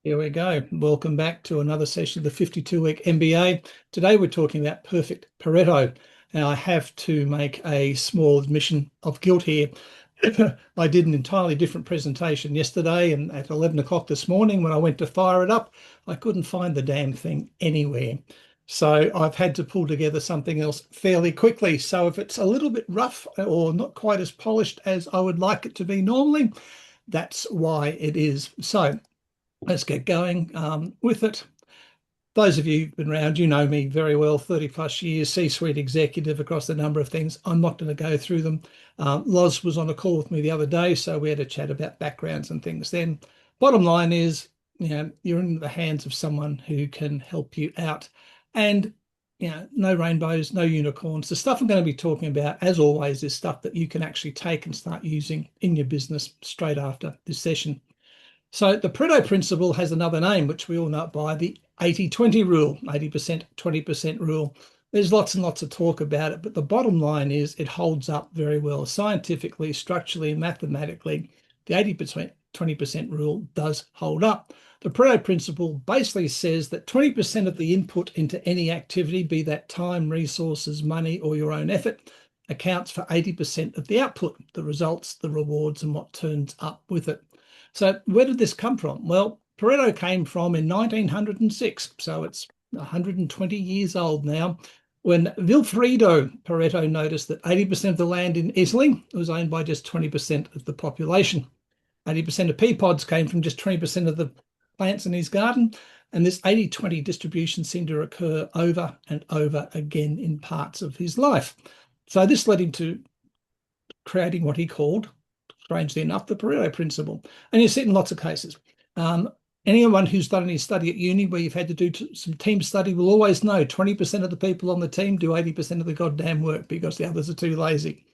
Here we go. Welcome back to another session of the 52-week MBA. Today we're talking about perfect Pareto. Now I have to make a small admission of guilt here. I did an entirely different presentation yesterday, and at 11 o'clock this morning when I went to fire it up, I couldn't find the damn thing anywhere. So I've had to pull together something else fairly quickly. So if it's a little bit rough or not quite as polished as I would like it to be normally, that's why it is. So let's get going with it. Those of you who've been around, you know me very well, 30 plus years, C-suite executive across a number of things. I'm not going to go through them. Loz was on a call with me the other day, so we had a chat about backgrounds and things then. Bottom line is, you're in the hands of someone who can help you out. And, no rainbows, no unicorns. The stuff I'm going to be talking about, as always, is stuff that you can actually take and start using in your business straight after this session. So the Pareto principle has another name, which we all know by the 80-20 rule, 80%, 20% rule. There's lots and lots of talk about it, but the bottom line is it holds up very well. Scientifically, structurally, mathematically, the 80%, 20% rule does hold up. The Pareto principle basically says that 20% of the input into any activity, be that time, resources, money, or your own effort, accounts for 80% of the output, the results, the rewards, and what turns up with it. So where did this come from? Well, Pareto came from in 1906, so it's 120 years old now, when Vilfredo Pareto noticed that 80% of the land in Italy was owned by just 20% of the population. 80% of pea pods came from just 20% of the plants in his garden, and this 80-20 distribution seemed to occur over and over again in parts of his life. So this led him to creating what he called, strangely enough, the Pareto principle. And you see it in lots of cases. Anyone who's done any study at uni where you've had to do some team study will always know 20% of the people on the team do 80% of the goddamn work because the others are too lazy.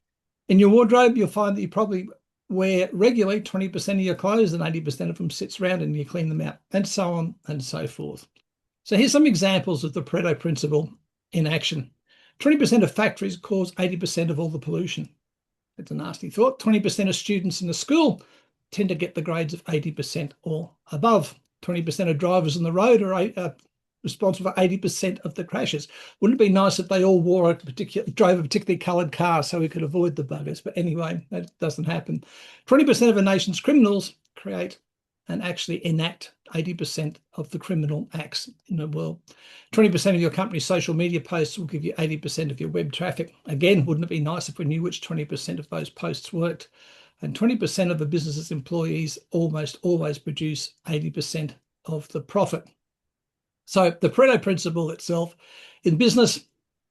In your wardrobe, you'll find that you probably wear regularly 20% of your clothes and 80% of them sits around and you clean them out, and so on and so forth. So here's some examples of the Pareto principle in action. 20% of factories cause 80% of all the pollution. It's a nasty thought. 20% of students in the school tend to get the grades of 80% or above. 20% of drivers on the road are responsible for 80% of the crashes. Wouldn't it be nice if they all drove a particularly coloured car so we could avoid the buggers? But anyway, that doesn't happen. 20% of a nation's criminals create and actually enact 80% of the criminal acts in the world. 20% of your company's social media posts will give you 80% of your web traffic. Again, wouldn't it be nice if we knew which 20% of those posts worked? And 20% of the business's employees almost always produce 80% of the profit. So the Pareto principle itself, in business,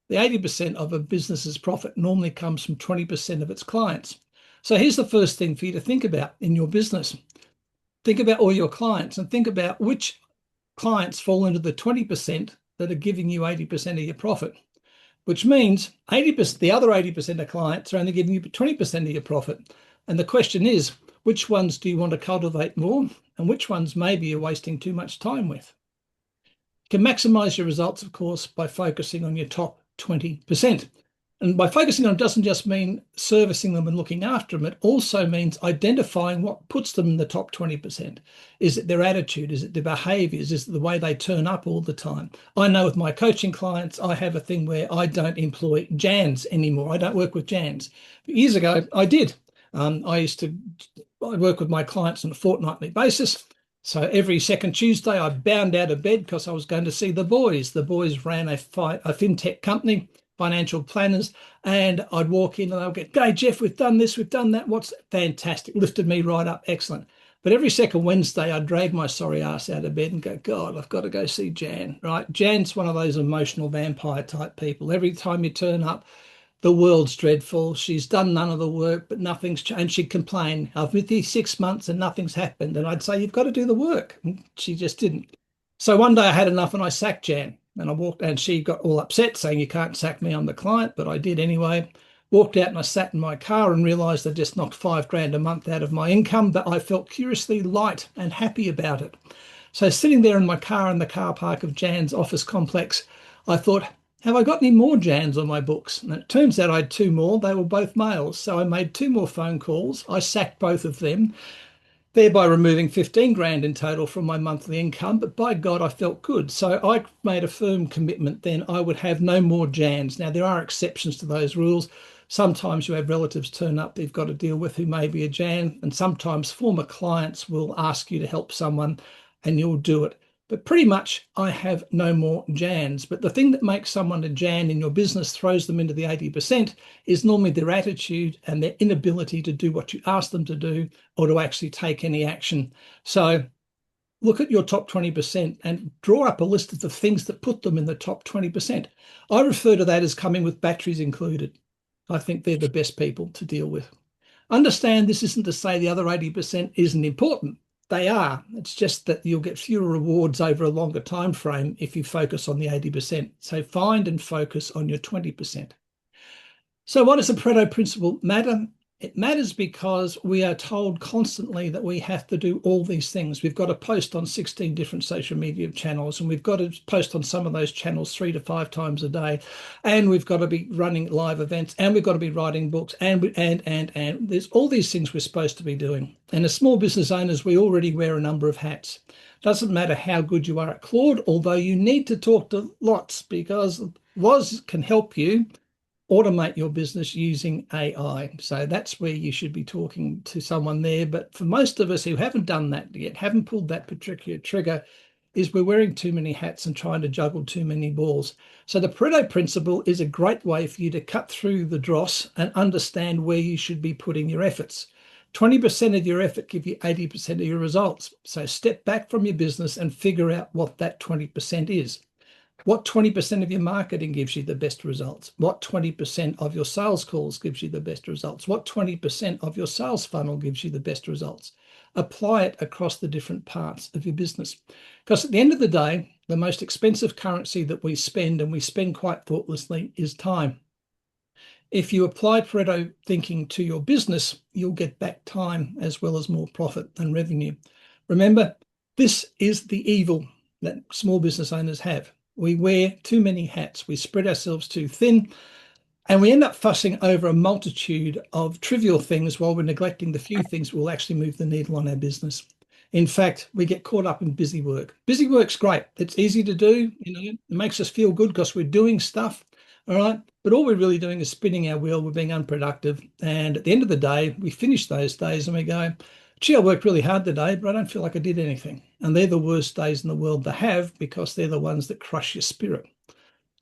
the 80% of a business's profit normally comes from 20% of its clients. So here's the first thing for you to think about in your business. Think about all your clients and think about which clients fall into the 20% that are giving you 80% of your profit, which means 80%, the other 80% of clients are only giving you 20% of your profit. And the question is, which ones do you want to cultivate more and which ones maybe you're wasting too much time with? You can maximize your results, of course, by focusing on your top 20%. And by focusing on it doesn't just mean servicing them and looking after them. It also means identifying what puts them in the top 20%. Is it their attitude? Is it their behaviors? Is it the way they turn up all the time? I know with my coaching clients, I have a thing where I don't employ Jans anymore. I don't work with Jans. But years ago, I did. I work with my clients on a fortnightly basis. So every second Tuesday, I bound out of bed because I was going to see the boys. The boys ran a fintech company, financial planners, and I'd walk in and they'll get, "Hey, Geoff, we've done this, we've done that. What's fantastic?" Lifted me right up. Excellent. But every second Wednesday, I'd drag my sorry ass out of bed and go, "God, I've got to go see Jan," right? Jan's one of those emotional vampire type people. Every time you turn up, the world's dreadful. She's done none of the work, but nothing's changed. She'd complain, "I've been with you 6 months and nothing's happened." And I'd say, "You've got to do the work." And she just didn't. So one day I had enough and I sacked Jan. And I walked, and she got all upset saying, "You can't sack me, I'm the client," but I did anyway. Walked out and I sat in my car and realized I just knocked $5,000 a month out of my income, but I felt curiously light and happy about it. So sitting there in my car in the car park of Jan's office complex, I thought, have I got any more Jans on my books? And it turns out I had two more. They were both males. So I made two more phone calls. I sacked both of them. thereby removing 15 grand in total from my monthly income. But by God, I felt good. So I made a firm commitment then I would have no more Jans. Now, there are exceptions to those rules. Sometimes you have relatives turn up that you've got to deal with who may be a Jan, and sometimes former clients will ask you to help someone and you'll do it. But pretty much I have no more Jans. But the thing that makes someone a Jan in your business, throws them into the 80%, is normally their attitude and their inability to do what you ask them to do or to actually take any action. So look at your top 20% and draw up a list of the things that put them in the top 20%. I refer to that as coming with batteries included. I think they're the best people to deal with. Understand this isn't to say the other 80% isn't important. They are. It's just that you'll get fewer rewards over a longer time frame if you focus on the 80%. So find and focus on your 20%. So why does the Pareto principle matter? It matters because we are told constantly that we have to do all these things. We've got to post on 16 different social media channels, and we've got to post on some of those channels 3 to 5 times a day, and we've got to be running live events, and we've got to be writing books, and there's all these things we're supposed to be doing. And as small business owners, we already wear a number of hats. Doesn't matter how good you are at Claude, although you need to talk to lots, because Woz can help you automate your business using AI. So that's where you should be talking to someone there. But for most of us who haven't done that yet, haven't pulled that particular trigger, is we're wearing too many hats and trying to juggle too many balls. So the Pareto principle is a great way for you to cut through the dross and understand where you should be putting your efforts. 20% of your effort give you 80% of your results. So step back from your business and figure out what that 20% is. What 20% of your marketing gives you the best results? What 20% of your sales calls gives you the best results? What 20% of your sales funnel gives you the best results? Apply it across the different parts of your business. Because at the end of the day, the most expensive currency that we spend, and we spend quite thoughtlessly, is time. If you apply Pareto thinking to your business, you'll get back time as well as more profit and revenue. Remember, this is the evil that small business owners have. We wear too many hats, we spread ourselves too thin, and we end up fussing over a multitude of trivial things while we're neglecting the few things that will actually move the needle on our business. In fact, we get caught up in busy work. Busy work's great. It's easy to do. It makes us feel good because we're doing stuff. All right. But all we're really doing is spinning our wheel. We're being unproductive. And at the end of the day, we finish those days and we go, gee, I worked really hard today, but I don't feel like I did anything. And they're the worst days in the world to have because they're the ones that crush your spirit.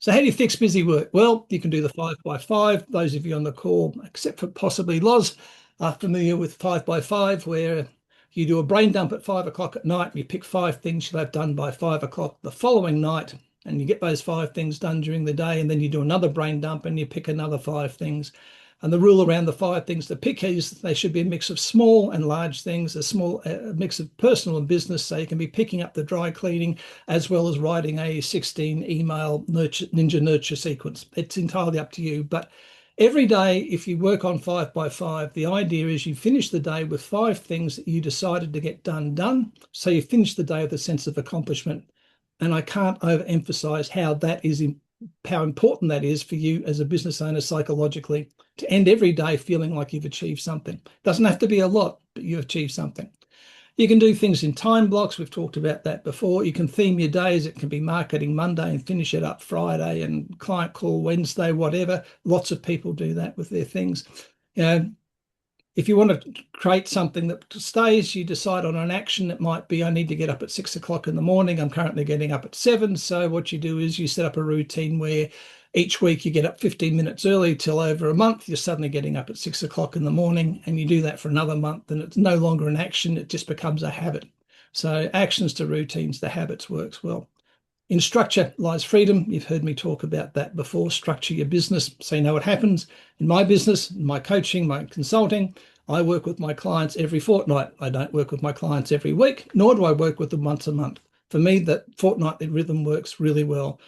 So how do you fix busy work? Well, you can do the 5x5. Those of you on the call, except for possibly Loz, are familiar with 5x5, where you do a brain dump at 5 o'clock at night and you pick 5 things you'll have done by 5 o'clock the following night. And you get those 5 things done during the day, and then you do another brain dump and you pick another 5 things. And the rule around the 5 things to pick is they should be a mix of small and large things, a mix of personal and business. So you can be picking up the dry cleaning as well as writing a 16 email ninja nurture sequence. It's entirely up to you. But every day, if you work on 5x5, the idea is you finish the day with 5 things that you decided to get done. So you finish the day with a sense of accomplishment. And I can't overemphasize how important that is for you as a business owner psychologically, to end every day feeling like you've achieved something. Doesn't have to be a lot, but you've achieved something. You can do things in time blocks. We've talked about that before. You can theme your days. It can be marketing Monday and finish it up Friday and client call Wednesday, whatever. Lots of people do that with their things. If you want to create something that stays, you decide on an action. It might be, I need to get up at 6 o'clock in the morning. I'm currently getting up at 7. So what you do is you set up a routine where each week you get up 15 minutes early till over a month. You're suddenly getting up at 6 o'clock in the morning, and you do that for another month, and it's no longer an action. It just becomes a habit. So actions to routines to habits works well. In structure lies freedom. You've heard me talk about that before. Structure your business so you know what happens. In my business, my coaching, my consulting, I work with my clients every fortnight. I don't work with my clients every week, nor do I work with them once a month. For me, that fortnightly rhythm works really well.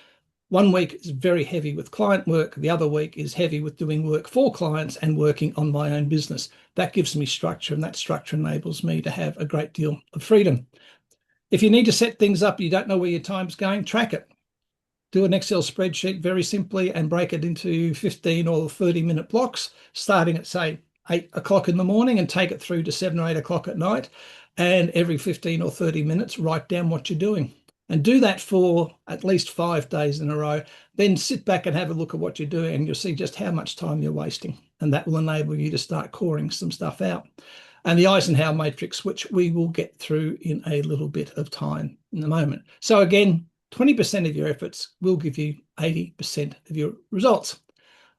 One week is very heavy with client work. The other week is heavy with doing work for clients and working on my own business. That gives me structure, and that structure enables me to have a great deal of freedom. If you need to set things up, you don't know where your time's going, track it. Do an Excel spreadsheet very simply and break it into 15 or 30-minute blocks, starting at, say, 8 o'clock in the morning and take it through to 7 or 8 o'clock at night. And every 15 or 30 minutes, write down what you're doing. And do that for at least 5 days in a row. Then sit back and have a look at what you're doing, and you'll see just how much time you're wasting. And that will enable you to start coring some stuff out. And the Eisenhower matrix, which we will get through in a little bit of time in a moment. So again, 20% of your efforts will give you 80% of your results.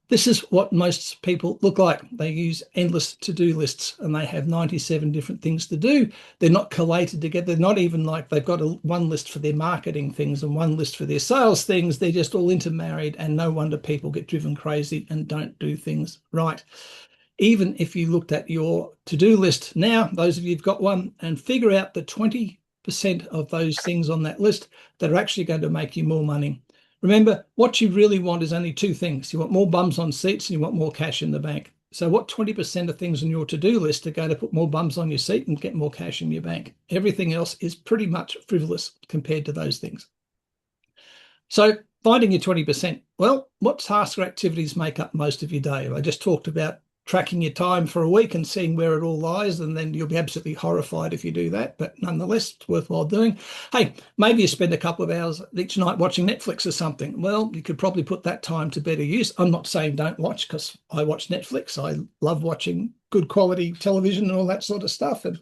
This is what most people look like. They use endless to-do lists, and they have 97 different things to do. They're not collated together. They're not even like they've got one list for their marketing things and one list for their sales things. They're just all intermarried, and no wonder people get driven crazy and don't do things right. Even if you looked at your to-do list now, those of you who've got one, and figure out the 20% of those things on that list that are actually going to make you more money. Remember, what you really want is only 2 things. You want more bums on seats and you want more cash in the bank. So what 20% of things on your to-do list are going to put more bums on your seat and get more cash in your bank? Everything else is pretty much frivolous compared to those things. So finding your 20%, well, what tasks or activities make up most of your day? I just talked about tracking your time for a week and seeing where it all lies, and then you'll be absolutely horrified if you do that, but nonetheless, it's worthwhile doing. Hey, maybe you spend a couple of hours each night watching Netflix or something. Well, you could probably put that time to better use. I'm not saying don't watch, because I watch Netflix. I love watching good quality television and all that sort of stuff. And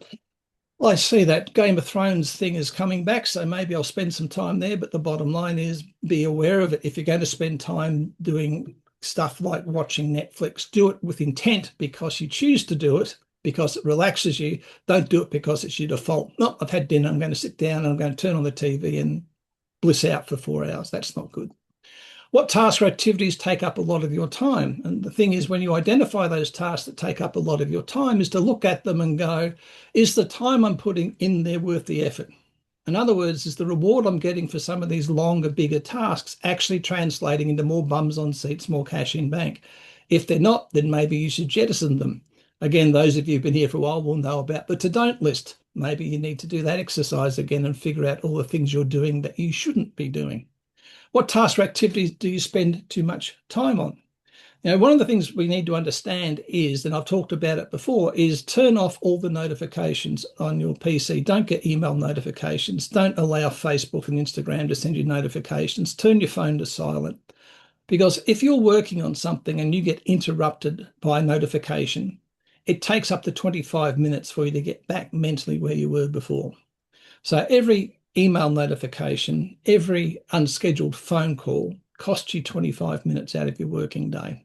I see that Game of Thrones thing is coming back, so maybe I'll spend some time there. But the bottom line is, be aware of it. If you're going to spend time doing stuff like watching Netflix, do it with intent, because you choose to do it because it relaxes you. Don't do it because it's your default. No, I've had dinner, I'm going to sit down and I'm going to turn on the TV and bliss out for 4 hours. That's not good. What tasks or activities take up a lot of your time? And the thing is, when you identify those tasks that take up a lot of your time, is to look at them and go, is the time I'm putting in there worth the effort? In other words, is the reward I'm getting for some of these longer, bigger tasks actually translating into more bums on seats, more cash in bank? If they're not, then maybe you should jettison them. Again, those of you who've been here for a while will know about the to-don't list. Maybe you need to do that exercise again and figure out all the things you're doing that you shouldn't be doing. What tasks or activities do you spend too much time on? Now, one of the things we need to understand is, and I've talked about it before, is turn off all the notifications on your PC. Don't get email notifications. Don't allow Facebook and Instagram to send you notifications. Turn your phone to silent. Because if you're working on something and you get interrupted by a notification, it takes up to 25 minutes for you to get back mentally where you were before. So every email notification, every unscheduled phone call costs you 25 minutes out of your working day.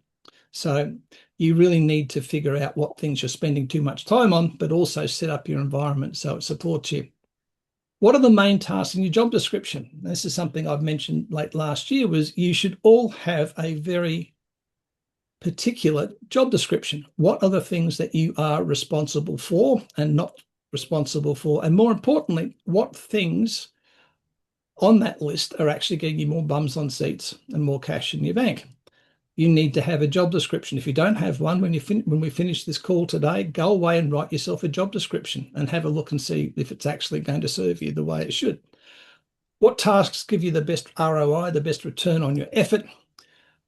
So you really need to figure out what things you're spending too much time on, but also set up your environment so it supports you. What are the main tasks in your job description? This is something I've mentioned late last year, was you should all have a very particular job description. What are the things that you are responsible for and not responsible for? And more importantly, what things on that list are actually getting you more bums on seats and more cash in your bank? You need to have a job description. If you don't have one, when we finish this call today, go away and write yourself a job description and have a look and see if it's actually going to serve you the way it should. What tasks give you the best ROI, the best return on your effort?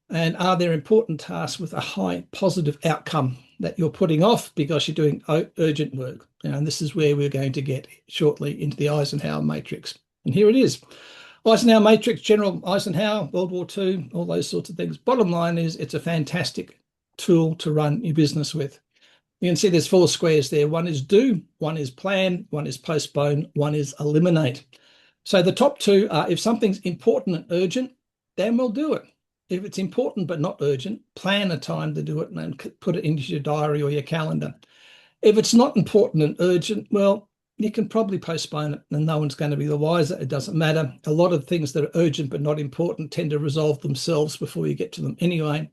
And are there important tasks with a high positive outcome that you're putting off because you're doing urgent work? And this is where we're going to get shortly into the Eisenhower matrix. And here it is. Eisenhower matrix, General Eisenhower, World War II, all those sorts of things. Bottom line is, it's a fantastic tool to run your business with. You can see there's 4 squares there. One is do, one is plan, one is postpone, one is eliminate. So the top 2 are, if something's important and urgent, then we'll do it. If it's important but not urgent, plan a time to do it and put it into your diary or your calendar. If it's not important and urgent, well, you can probably postpone it and no one's going to be the wiser. It doesn't matter. A lot of things that are urgent but not important tend to resolve themselves before you get to them anyway.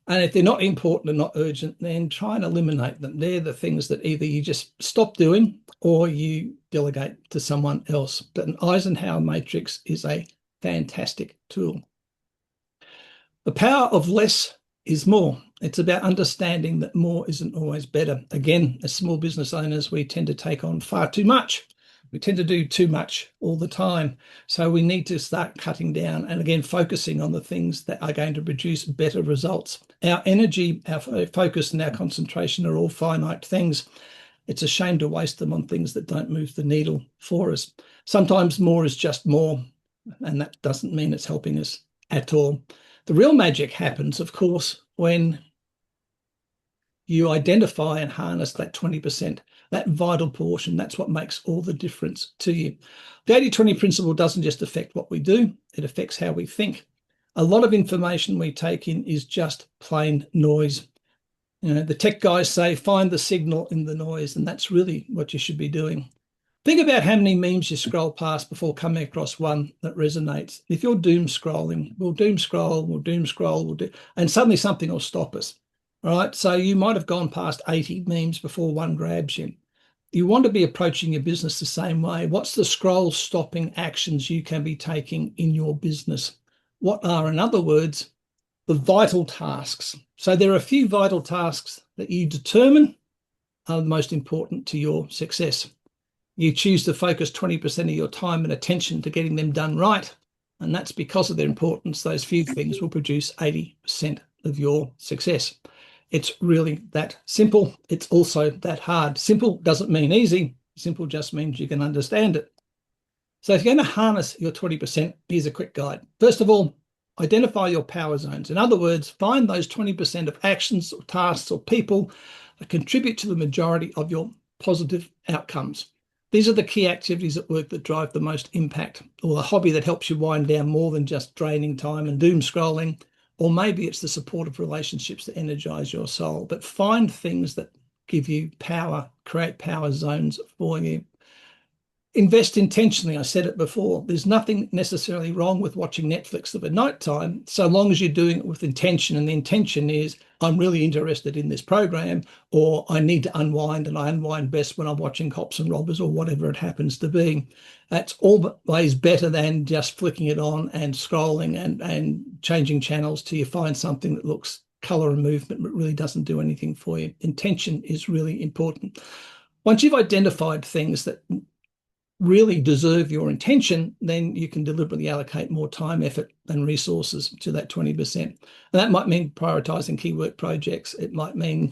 And if they're not important and not urgent, then try and eliminate them. They're the things that either you just stop doing or you delegate to someone else. But an Eisenhower matrix is a fantastic tool. The power of less is more. It's about understanding that more isn't always better. Again, as small business owners, we tend to take on far too much We tend to do too much all the time. So we need to start cutting down and again, focusing on the things that are going to produce better results. Our energy, our focus and our concentration are all finite things. It's a shame to waste them on things that don't move the needle for us. Sometimes more is just more, and that doesn't mean it's helping us at all. The real magic happens, of course, when you identify and harness that 20%, that vital portion. That's what makes all the difference to you. The 80-20 principle doesn't just affect what we do, it affects how we think. A lot of information we take in is just plain noise. You know, the tech guys say, find the signal in the noise, and that's really what you should be doing. Think about how many memes you scroll past before coming across one that resonates. If you're doom scrolling, we'll doom scroll, and suddenly something will stop us. All right. So you might have gone past 80 memes before one grabs you. You want to be approaching your business the same way. What's the scroll stopping actions you can be taking in your business? What are, in other words, the vital tasks? So there are a few vital tasks that you determine are the most important to your success. You choose to focus 20% of your time and attention to getting them done right. And that's because of their importance. Those few things will produce 80% of your success. It's really that simple. It's also that hard. Simple doesn't mean easy. Simple just means you can understand it. So if you're going to harness your 20%, here's a quick guide. First of all, identify your power zones. In other words, find those 20% of actions or tasks or people that contribute to the majority of your positive outcomes. These are the key activities at work that drive the most impact, or the hobby that helps you wind down more than just draining time and doom scrolling. Or maybe it's the supportive relationships that energize your soul. But find things that give you power, create power zones for you. Invest intentionally. I said it before. There's nothing necessarily wrong with watching Netflix at night time, so long as you're doing it with intention. And the intention is, I'm really interested in this program, or I need to unwind, and I unwind best when I'm watching Cops and Robbers or whatever it happens to be. That's always better than just flicking it on and scrolling and changing channels till you find something that looks color and movement but really doesn't do anything for you. Intention is really important. Once you've identified things that really deserve your attention, then you can deliberately allocate more time, effort, and resources to that 20%. And that might mean prioritizing key work projects. It might mean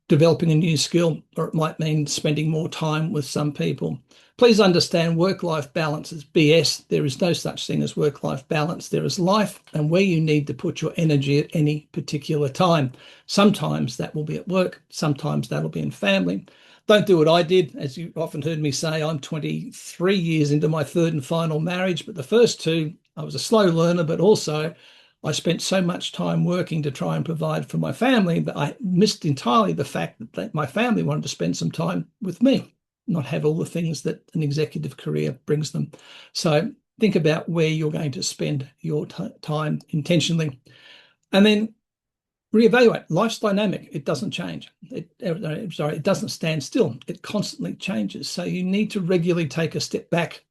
developing a new skill, or it might mean spending more time with some people. Please understand, work-life balance is BS. There is no such thing as work-life balance. There is life and where you need to put your energy at any particular time. Sometimes that will be at work. Sometimes that'll be in family. Don't do what I did. As you often heard me say, I'm 23 years into my third and final marriage, but the first two, I was a slow learner, but also I spent so much time working to try and provide for my family that I missed entirely the fact that my family wanted to spend some time with me, not have all the things that an executive career brings them. So think about where you're going to spend your time intentionally. And then reevaluate. Life's dynamic. It doesn't change. It doesn't stand still. It constantly changes. So you need to regularly take a step back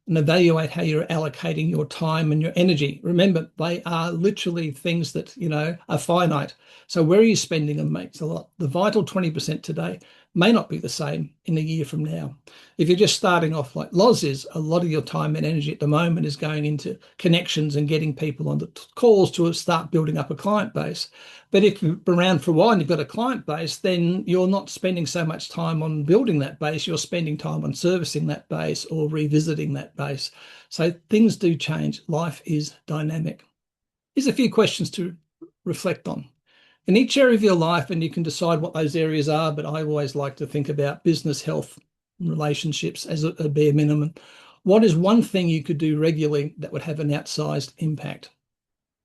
and evaluate how you're allocating your time and your energy. Remember, they are literally things that, are finite. So where are you spending them makes a lot. The vital 20% today may not be the same in a year from now. If you're just starting off like Loz is, a lot of your time and energy at the moment is going into connections and getting people on the calls to start building up a client base. But if you've been around for a while and you've got a client base, then you're not spending so much time on building that base. You're spending time on servicing that base or revisiting that base. So things do change. Life is dynamic. Here's a few questions to reflect on. In each area of your life, and you can decide what those areas are, but I always like to think about business, health, and relationships as a bare minimum. What is one thing you could do regularly that would have an outsized impact?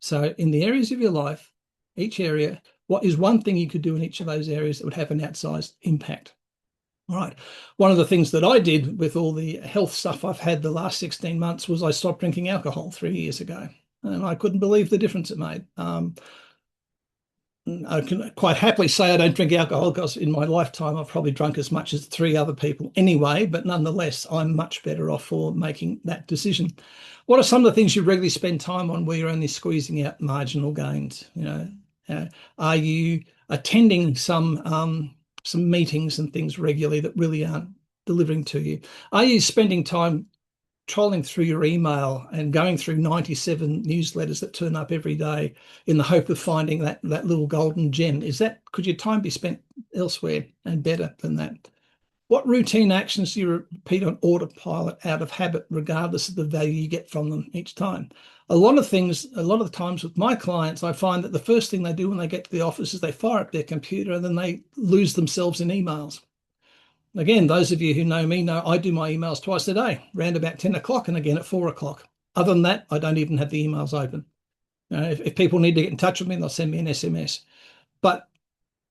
So in the areas of your life, each area, what is one thing you could do in each of those areas that would have an outsized impact? All right. One of the things that I did with all the health stuff I've had the last 16 months was I stopped drinking alcohol 3 years ago, and I couldn't believe the difference it made. I can quite happily say I don't drink alcohol because in my lifetime I've probably drunk as much as 3 other people anyway, but nonetheless, I'm much better off for making that decision. What are some of the things you regularly spend time on where you're only squeezing out marginal gains? Are you attending some meetings and things regularly that really aren't delivering to you? Are you spending time trolling through your email and going through 97 newsletters that turn up every day in the hope of finding that little golden gem? Could your time be spent elsewhere and better than that? What routine actions do you repeat on autopilot out of habit, regardless of the value you get from them each time? A lot of the times with my clients, I find that the first thing they do when they get to the office is they fire up their computer and then they lose themselves in emails. Again, those of you who know me know I do my emails twice a day, around about 10 o'clock and again at 4 o'clock. Other than that, I don't even have the emails open. If people need to get in touch with me, they'll send me an SMS. But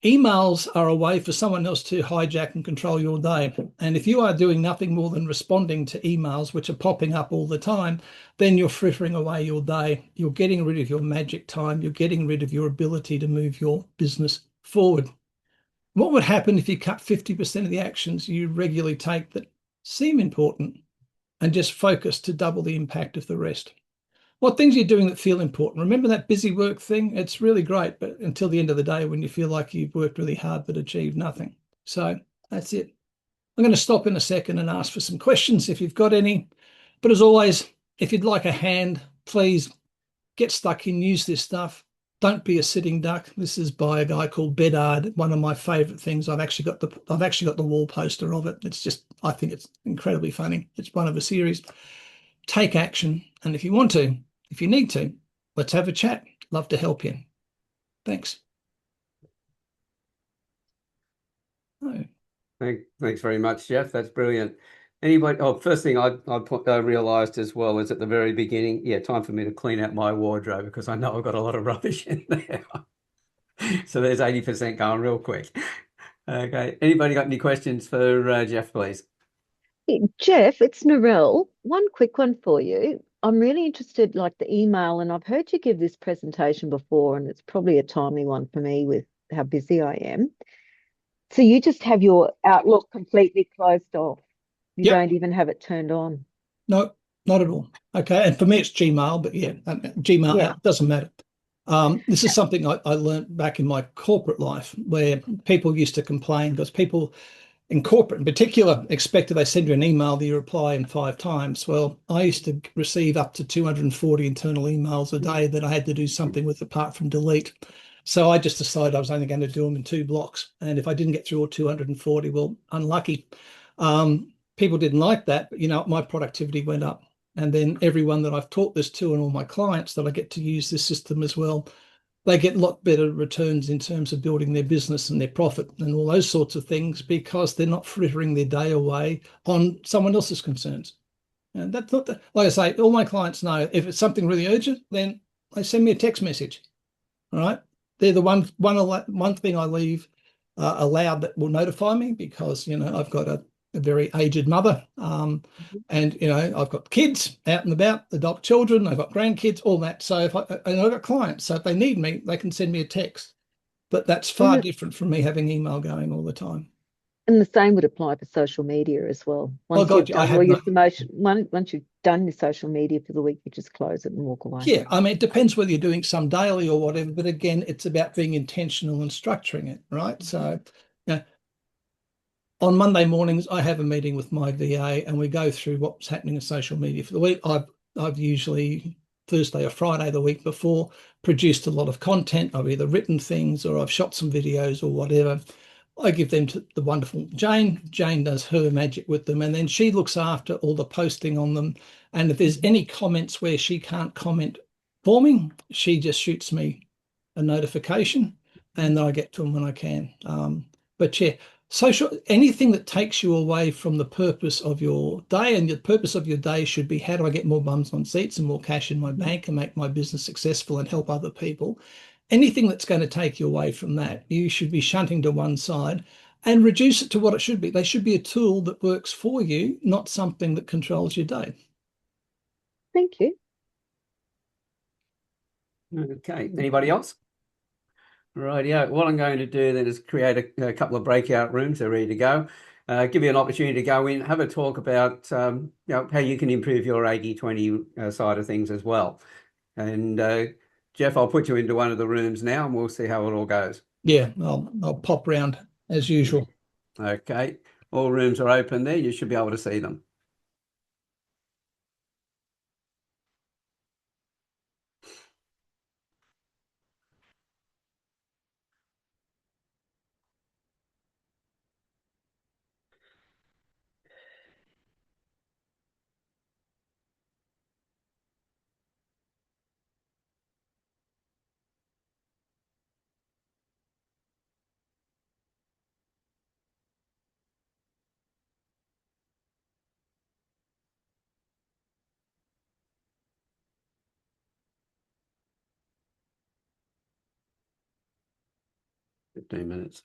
emails are a way for someone else to hijack and control your day. And if you are doing nothing more than responding to emails, which are popping up all the time, then you're frittering away your day. You're getting rid of your magic time. You're getting rid of your ability to move your business forward. What would happen if you cut 50% of the actions you regularly take that seem important and just focus to double the impact of the rest? What things are you doing that feel important? Remember that busy work thing? It's really great, but until the end of the day when you feel like you've worked really hard but achieved nothing. So that's it. I'm going to stop in a second and ask for some questions if you've got any. But as always, if you'd like a hand, please get stuck in, use this stuff. Don't be a sitting duck. This is by a guy called Bedard, one of my favorite things. I've actually got the wall poster of it. I think it's incredibly funny. It's one of a series. Take action. And if you want to, if you need to, let's have a chat. Love to help you. Thanks. Oh. Thanks very much, Geoff. That's brilliant. Anybody? Oh, first thing I realised as well is at the very beginning, time for me to clean out my wardrobe because I know I've got a lot of rubbish in there. So there's 80% going real quick. Okay. Anybody got any questions for Geoff, please? Hey, Geoff, it's Narelle. One quick one for you. I'm really interested, like the email, and I've heard you give this presentation before, and it's probably a timely one for me with how busy I am. So you just have your Outlook completely closed off. You Yep. don't even have it turned on. No, not at all. Okay. And for me, it's Gmail, but Gmail, Yeah. it doesn't matter. This is something I learned back in my corporate life where people used to complain because people in corporate in particular expected they send you an email that you reply in 5 times. Well, I used to receive up to 240 internal emails a day that I had to do something with apart from delete. So I just decided I was only going to do them in 2 blocks. And if I didn't get through all 240, well, unlucky. People didn't like that, but my productivity went up. And then everyone that I've taught this to and all my clients that I get to use this system as well, they get a lot better returns in terms of building their business and their profit and all those sorts of things because they're not frittering their day away on someone else's concerns. And that's not like I say, all my clients know if it's something really urgent, then they send me a text message. All right. They're the one thing I leave allowed that will notify me because, I've got a very aged mother. And, I've got kids out and about, adult children, I've got grandkids, all that. So and I've got clients. So if they need me, they can send me a text. But that's far different from me having email going all the time. And the same would apply for social media as well. Once you've done your social media for the week, you just close it and walk away. Yeah, I mean, it depends whether you're doing some daily or whatever. But again, it's about being intentional and structuring it, right? So, on Monday mornings, I have a meeting with my VA and we go through what's happening in social media for the week. I've usually Thursday or Friday the week before produced a lot of content. I've either written things or I've shot some videos or whatever. I give them to the wonderful Jane. Jane does her magic with them and then she looks after all the posting on them. And if there's any comments where she can't comment for me, she just shoots me a notification and then I get to them when I can. But yeah, anything that takes you away from the purpose of your day, and the purpose of your day should be how do I get more bums on seats and more cash in my bank and make my business successful and help other people. Anything that's going to take you away from that, you should be shunting to one side and reduce it to what it should be. They should be a tool that works for you, not something that controls your day. Thank you. Okay. Anybody else? Right, yeah. What I'm going to do then is create a couple of breakout rooms. They're ready to go. Give you an opportunity to go in, have a talk about how you can improve your 80-20 side of things as well. And Geoff, I'll put you into one of the rooms now and we'll see how it all goes. Yeah, I'll pop round as usual. Okay. All rooms are open there. You should be able to see them. Fifteen minutes.